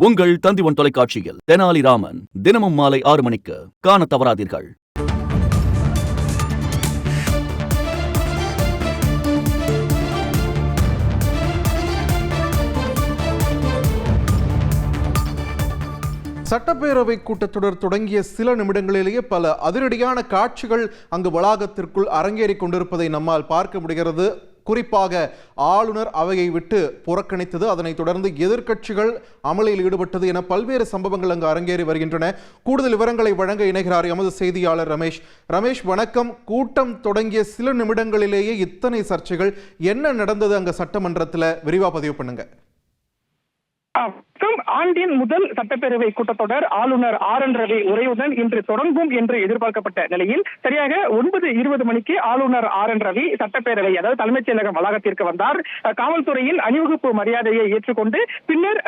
உங்கள் தந்திவன் தொலைக்காட்சியில் தெனாலிராமன் தினமும் மாலை 6 மணிக்கு காண தவறாதீர்கள். சட்டப்பேரவை கூட்டத்தொடர் தொடங்கிய சில நிமிடங்களிலேயே பல அதிரடியான காட்சிகள் அங்கு வளாகத்திற்குள் அரங்கேறிக் கொண்டிருப்பதை நம்மால் பார்க்க முடிகிறது. குறிப்பாக ஆளுநர் அவையை விட்டு புறக்கணித்தது, அதனைத் தொடர்ந்து எதிர்க்கட்சிகள் அமளியில் ஈடுபட்டது என பல்வேறு சம்பவங்கள் அங்கு அரங்கேறி வருகின்றன. கூடுதல் விவரங்களை வழங்க இணைகிறார் எமது செய்தியாளர் ரமேஷ். ரமேஷ், வணக்கம். கூட்டம் தொடங்கிய சில நிமிடங்களிலேயே இத்தனை சர்ச்சைகள், என்ன நடந்தது அங்க சட்டமன்றத்தில்? விரிவா பதிவு பண்ணுங்க. ஆண்டின் முதல் சட்டப்பேரவை கூட்டத்தொடர் ஆளுநர் RN ரவி உரையுடன் இன்று தொடங்கும் என்று எதிர்பார்க்கப்பட்ட நிலையில் சரியாக 9:20 மணிக்கு ஆளுநர் RN ரவி சட்டப்பேரவை, அதாவது தலைமைச் செயலகம் வளாகத்திற்கு வந்தார். காவல்துறையின் அணிவகுப்பு மரியாதையை ஏற்றுக்கொண்டு பின்னர்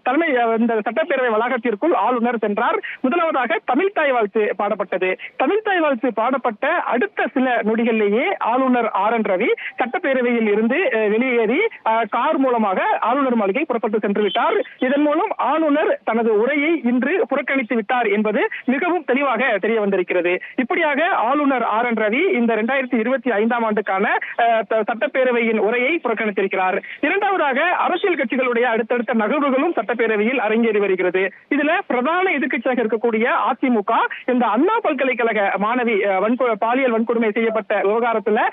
தலைமை இந்த சட்டப்பேரவை வளாகத்திற்குள் ஆளுநர் சென்றார். முதலாவதாக தமிழ்தாய் வாழ்த்து பாடப்பட்டது. தமிழ்தாய் வாழ்த்து பாடப்பட்ட அடுத்த சில நொடிகளிலேயே ஆளுநர் RN ரவி சட்டப்பேரவையில் இருந்து வெளியேறி கார் மூலமாக ஆளுநர் மாளிகை புறப்பட்டு சென்று விட்டார். இதன் மூலம் ஆளுநர் தனது உரையை இன்று புறக்கணித்து விட்டார் என்பது மிகவும் தெளிவாக தெரிய வந்திருக்கிறது. இப்படியாக ஆளுநர் RN ரவி இந்த 2025ஆம் ஆண்டுக்கான சட்டப்பேரவையின் உரையை புறக்கணித்திருக்கிறார். இரண்டாவதாக அரசியல் கட்சிகளுடைய அடுத்தடுத்த நகர்வுகளும் சட்டப்பேரவையில் அரங்கேறி வருகிறது. இதுல பிரதான எதிர்க்கட்சியாக இருக்கக்கூடிய அதிமுக இந்த அண்ணா பல்கலைக்கழக மாணவி பாலியல் வன்கொடுமை செய்யப்பட்ட விவகாரத்துல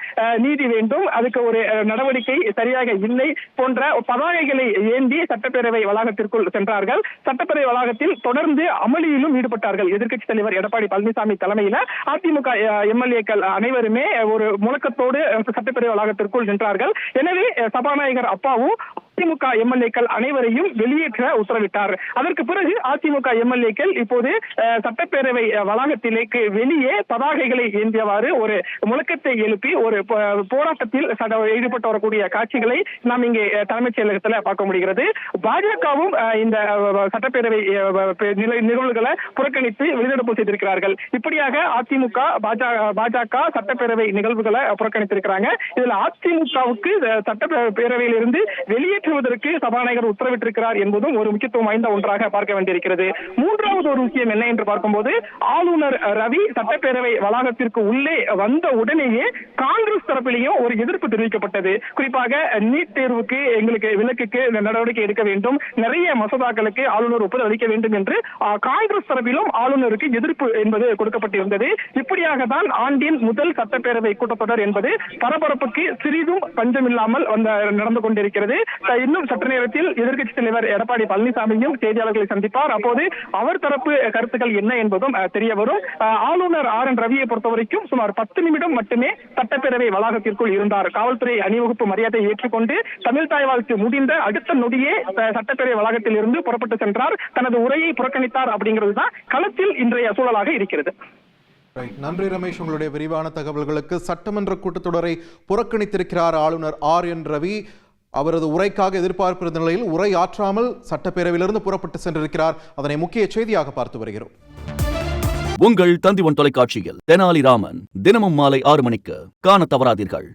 நீதி வேண்டும், அதுக்கு ஒரு நடவடிக்கை சரியாக இல்லை போன்ற பதாகைகளை ஏந்தி சட்டப்பேரவை வளாகத்திற்குள் சென்றார்கள். சட்டப்பேரவை வளாகத்தில் தொடர்ந்து அமளியிலும் ஈடுபட்டார்கள். எதிர்க்கட்சித் தலைவர் எடப்பாடி பழனிசாமி தலைமையில் அதிமுக MLA-க்கள் அனைவருமே ஒரு முழக்கத்தோடு சட்டப்பேரவை வளாகத்திற்குள் சென்றார்கள். எனவே சபாநாயகர் அப்பாவு அதிமுக MLA-க்கள் அனைவரையும் வெளியேற்ற உத்தரவிட்டார். அதற்கு பிறகு அதிமுக MLA-க்கள் இப்போது சட்டப்பேரவை வளாகத்திலேக்கு வெளியே பதாகைகளை ஏந்தியவாறு ஒரு முழக்கத்தை எழுப்பி ஒரு போராட்டத்தில் ஈடுபட்டு வரக்கூடிய காட்சிகளை நாம் இங்கே தலைமைச் செயலகத்தில் பார்க்க முடிகிறது. பாஜகவும் இந்த சட்டப்பேரவை நிகழ்வுகளை புறக்கணித்து வெளிநடப்பு செய்திருக்கிறார்கள். இப்படியாக அதிமுக பாஜக சட்டப்பேரவை நிகழ்வுகளை புறக்கணித்திருக்கிறாங்க. இதுல அதிமுகவுக்கு சட்டப்பேரவையில் இருந்து வெளியேற்றுவதற்கு சபாநாயகர் உத்தரவிட்டிருக்கிறார் என்பதும் ஒரு முக்கியத்துவம் வாய்ந்த ஒன்றாக பார்க்க வேண்டியிருக்கிறது. மூன்றாவது ஒரு விஷயம் என்ன என்று பார்க்கும்போது, ஆளுநர் ரவி சட்டப்பேரவை வளாகத்திற்கு உள்ளே வந்த உடனேயே காங்கிரஸ் தரப்பிலேயும் ஒரு எதிர்ப்பு தெரிவிக்கப்பட்டது. குறிப்பாக நீட் தேர்வுக்கு எங்களுக்கு விலக்குக்கு நடவடிக்கை எடுக்க வேண்டும், நிறைய மசோதாக்களுக்கு ஆளுநர் ஒப்புதல் அளிக்க வேண்டும் என்று காங்கிரஸ் தரப்பிலும் ஆளுநருக்கு எதிர்ப்பு என்பது கொடுக்கப்பட்டிருந்தது. இப்படியாக தான் ஆண்டின் முதல் சட்டப்பேரவை கூட்டத்தொடர் என்பது பரபரப்புக்கு சிறிதும் பஞ்சமில்லாமல் நடந்து கொண்டிருக்கிறது. இன்னும் சற்று நேரத்தில் எதிர்க்கட்சித் தலைவர் எடப்பாடி பழனிசாமியும் செய்தியாளர்களை சந்திப்பார். அப்போது அவர் தரப்பு கருத்துக்கள் என்ன என்பதும் தெரிய வரும். ஆளுநர் RN ரவியை பொறுத்தவரைக்கும் சுமார் 10 நிமிடம் மட்டுமே சட்டப்பேரவை வளாகத்திற்குள் இருந்தார். காவல்துறை அணிவகுப்பு மரியாதையை ஏற்றுக்கொண்டு தமிழ்தாய் வாழ்த்து முடிந்த அடுத்த நொடியே சட்டப்பேரவை வளாகத்தில் இருந்து புறப்பட்டு சென்றார். தனது உரையை புறக்கணித்தார். அப்படிங்கிறது தான் களத்தில் இன்றைய சூழலாக இருக்கிறது. நன்றி ரமேஷ், உங்களுடைய விரிவான தகவல்களுக்கு. சட்டமன்ற கூட்டத்தொடரை புறக்கணித்திருக்கிறார் ஆளுநர் RN ரவி. அவரது உரைக்காக எதிர்பார்ப்பிருந்த நிலையில் உரை ஆற்றாமல் சட்டப்பேரவையிலிருந்து புறப்பட்டு சென்றிருக்கிறார். அதனை முக்கிய செய்தியாக பார்த்து வருகிறோம். உங்கள் தந்திவன் தொலைக்காட்சியில் தெனாலிராமன் தினமும் மாலை 6 மணிக்கு காண தவறாதீர்கள்.